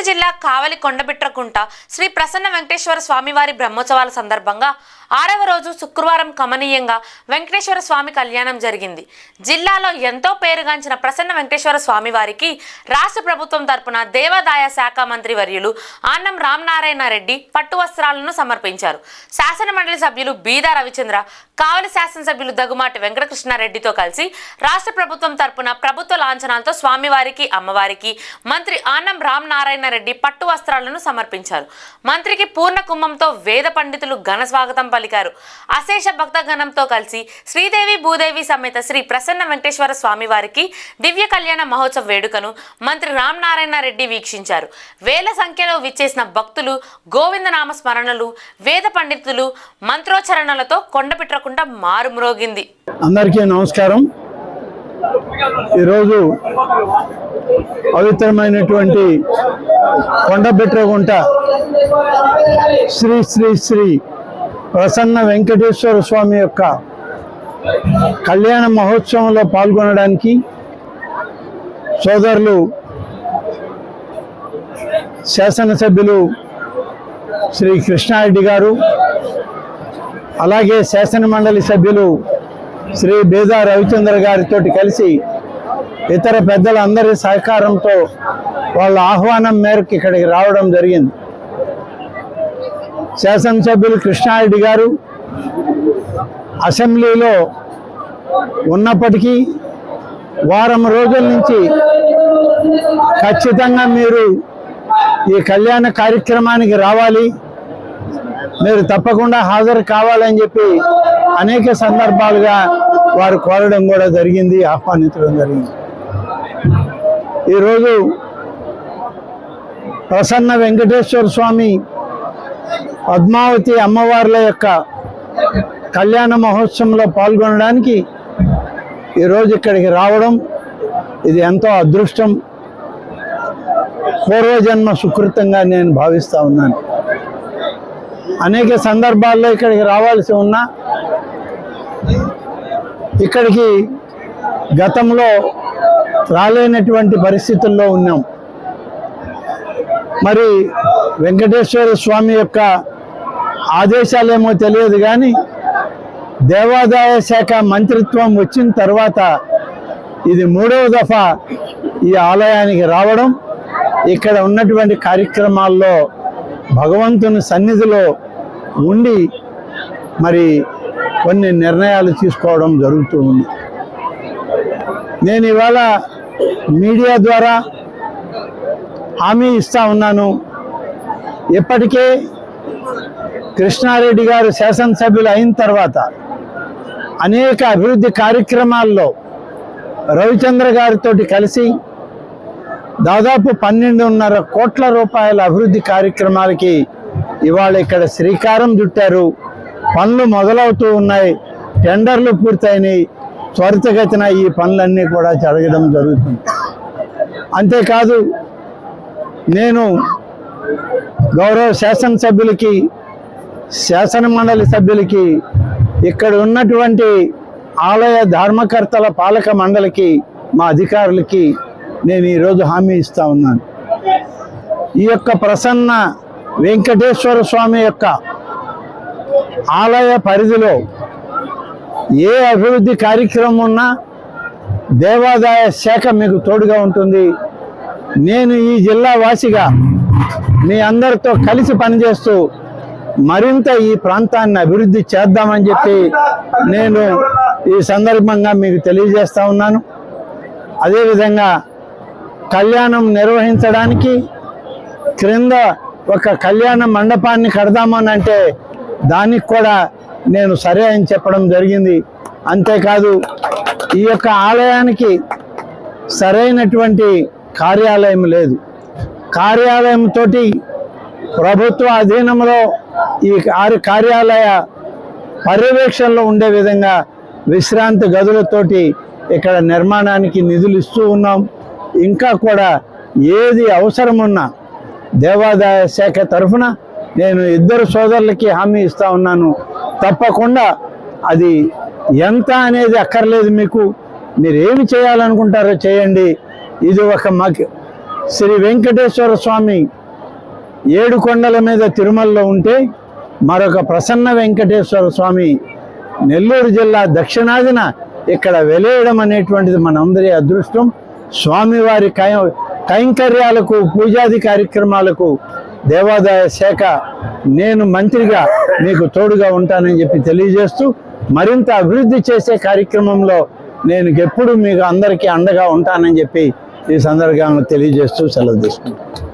జిల్లా కావలి కొండబిట్రకుంట శ్రీ ప్రసన్న వెంకటేశ్వర స్వామివారి బ్రహ్మోత్సవాల సందర్భంగా 6వ రోజు శుక్రవారం కమనీయంగా వెంకటేశ్వర స్వామి కళ్యాణం జరిగింది. జిల్లాలో ఎంతో పేరుగాంచిన ప్రసన్న వెంకటేశ్వర స్వామి వారికి రాష్ట్ర ప్రభుత్వం తరపున దేవాదాయ శాఖ మంత్రి వర్యులు ఆనం రామనారాయణ రెడ్డి పట్టు వస్త్రాలను సమర్పించారు. శాసన మండలి సభ్యులు బీదా రవిచంద్ర, కావలి శాసనసభ్యులు దగ్గుమాటి వెంకటకృష్ణారెడ్డితో కలిసి రాష్ట్ర ప్రభుత్వం తరపున ప్రభుత్వ లాంఛనాలతో స్వామివారికి అమ్మవారికి మంత్రి ఆనం రామనారాయణ రెడ్డి పట్టు వస్త్రాలను సమర్పించారు. మంత్రికి పూర్ణ కుంభంతో వేద పండితులు ఘన స్వాగతం పలికారు. అశేష భక్తగణంతో కలిసి శ్రీదేవి భూదేవి సమేత శ్రీ ప్రసన్న వెంకటేశ్వర స్వామి వారికి దివ్య కళ్యాణ మహోత్సవ వేడుకను మంత్రి రామనారాయణ రెడ్డి వీక్షించారు. వేల సంఖ్యలో విచ్చేసిన భక్తులు గోవిందనామ స్మరణలు, వేద పండితులు మంత్రోచ్చరణలతో కొండపిట్రకుండా మారుమ్రోగింది. అందరికీ నమస్కారం. ఈరోజు పవిత్రమైనటువంటి కొండబిట్రకుంట శ్రీ శ్రీ శ్రీ ప్రసన్న వెంకటేశ్వర స్వామి యొక్క కళ్యాణ మహోత్సవంలో పాల్గొనడానికి సోదరులు శాసనసభ్యులు శ్రీ కృష్ణారెడ్డి గారు, అలాగే శాసన మండలి సభ్యులు శ్రీ బీదా రవిచంద్ర గారితో కలిసి ఇతర పెద్దలందరి సహకారంతో వాళ్ళ ఆహ్వానం మేరకు ఇక్కడికి రావడం జరిగింది. శాసనసభ్యులు కృష్ణారెడ్డి గారు అసెంబ్లీలో ఉన్నప్పటికీ వారం రోజుల నుంచి ఖచ్చితంగా మీరు ఈ కళ్యాణ కార్యక్రమానికి రావాలి, మీరు తప్పకుండా హాజరు కావాలని చెప్పి అనేక సందర్భాలుగా వారు కోరడం కూడా జరిగింది, ఆహ్వానించడం జరిగింది. ఈరోజు ప్రసన్న వెంకటేశ్వర స్వామి పద్మావతి అమ్మవార్ల యొక్క కళ్యాణ మహోత్సవంలో పాల్గొనడానికి ఈరోజు ఇక్కడికి రావడం ఇది ఎంతో అదృష్టం, పూర్వజన్మ సుకృతంగా నేను భావిస్తూ ఉన్నాను. అనేక సందర్భాల్లో ఇక్కడికి రావాల్సి ఉన్నా ఇక్కడికి గతంలో రాలేనటువంటి పరిస్థితుల్లో ఉన్నాం. మరి వెంకటేశ్వర స్వామి యొక్క ఆదేశాలేమో తెలియదు కానీ దేవాదాయ శాఖ మంత్రిత్వం వచ్చిన తర్వాత ఇది 3వ దఫా ఈ ఆలయానికి రావడం, ఇక్కడ ఉన్నటువంటి కార్యక్రమాల్లో భగవంతుని సన్నిధిలో ఉండి మరి కొన్ని నిర్ణయాలు తీసుకోవడం జరుగుతూ ఉంది. నేను ఇవాళ మీడియా ద్వారా హామీ ఇస్తా ఉన్నాను. ఇప్పటికే కృష్ణారెడ్డి గారు శాసనసభ్యులు అయిన తర్వాత అనేక అభివృద్ధి కార్యక్రమాల్లో రవిచంద్ర గారితో కలిసి దాదాపు 12.5 కోట్ల రూపాయల అభివృద్ధి కార్యక్రమాలకి ఇవాళ ఇక్కడ శ్రీకారం చుట్టారు. పనులు మొదలవుతూ ఉన్నాయి, టెండర్లు పూర్తయినాయి. త్వరితగతిన ఈ పనులన్నీ కూడా జరగడం జరుగుతుంది. అంతేకాదు, నేను గౌరవ శాసనసభ్యులకి, శాసన మండలి సభ్యులకి, ఇక్కడ ఉన్నటువంటి ఆలయ ధర్మకర్తల పాలక మండలికి, మా అధికారులకి నేను ఈరోజు హామీ ఇస్తా ఉన్నాను. ఈ యొక్క ప్రసన్న వెంకటేశ్వర స్వామి యొక్క ఆలయ పరిధిలో ఏ అభివృద్ధి కార్యక్రమం ఉన్నా దేవాదాయ శాఖ మీకు తోడుగా ఉంటుంది. నేను ఈ జిల్లా వాసిగా మీ అందరితో కలిసి పనిచేస్తూ మరింత ఈ ప్రాంతాన్ని అభివృద్ధి చేద్దామని చెప్పి నేను ఈ సందర్భంగా మీకు తెలియజేస్తా ఉన్నాను. అదేవిధంగా కళ్యాణం నిర్వహించడానికి క్రింద ఒక కళ్యాణ మండపాన్ని కడదామని అంటే దానికి కూడా నేను సరే అని చెప్పడం జరిగింది. అంతేకాదు, ఈ యొక్క ఆలయానికి సరైనటువంటి కార్యాలయం లేదు. కార్యాలయంతో ప్రభుత్వ అధీనంలో ఈ కార్యాలయ పర్యవేక్షణలో ఉండే విధంగా విశ్రాంతి గదులతోటి ఇక్కడ నిర్మాణానికి నిధులు ఇస్తూ ఉన్నాం. ఇంకా కూడా ఏది అవసరమున్నా దేవాదాయ శాఖ తరఫున నేను ఇద్దరు సోదరులకి హామీ ఇస్తా ఉన్నాను. తప్పకుండా అది ఎంత అనేది అక్కర్లేదు, మీకు మీరు ఏమి చేయాలనుకుంటారో చేయండి. ఇది ఒక శ్రీ వెంకటేశ్వర స్వామి 7 కొండల మీద తిరుమలలో ఉంటే మరొక ప్రసన్న వెంకటేశ్వర స్వామి నెల్లూరు జిల్లా దక్షిణాదిన ఇక్కడ వెలేయడం అనేటువంటిది మనందరి అదృష్టం. స్వామివారి కైంకర్యాలకు పూజాది కార్యక్రమాలకు దేవాదాయ శాఖ నేను మంత్రిగా మీకు తోడుగా ఉంటానని చెప్పి తెలియజేస్తూ, మరింత అభివృద్ధి చేసే కార్యక్రమంలో నేను ఎప్పుడు మీకు అందరికీ అండగా ఉంటానని చెప్పి ఈ సందర్భంగా తెలియజేస్తూ సెలవు తీసుకుంటాను.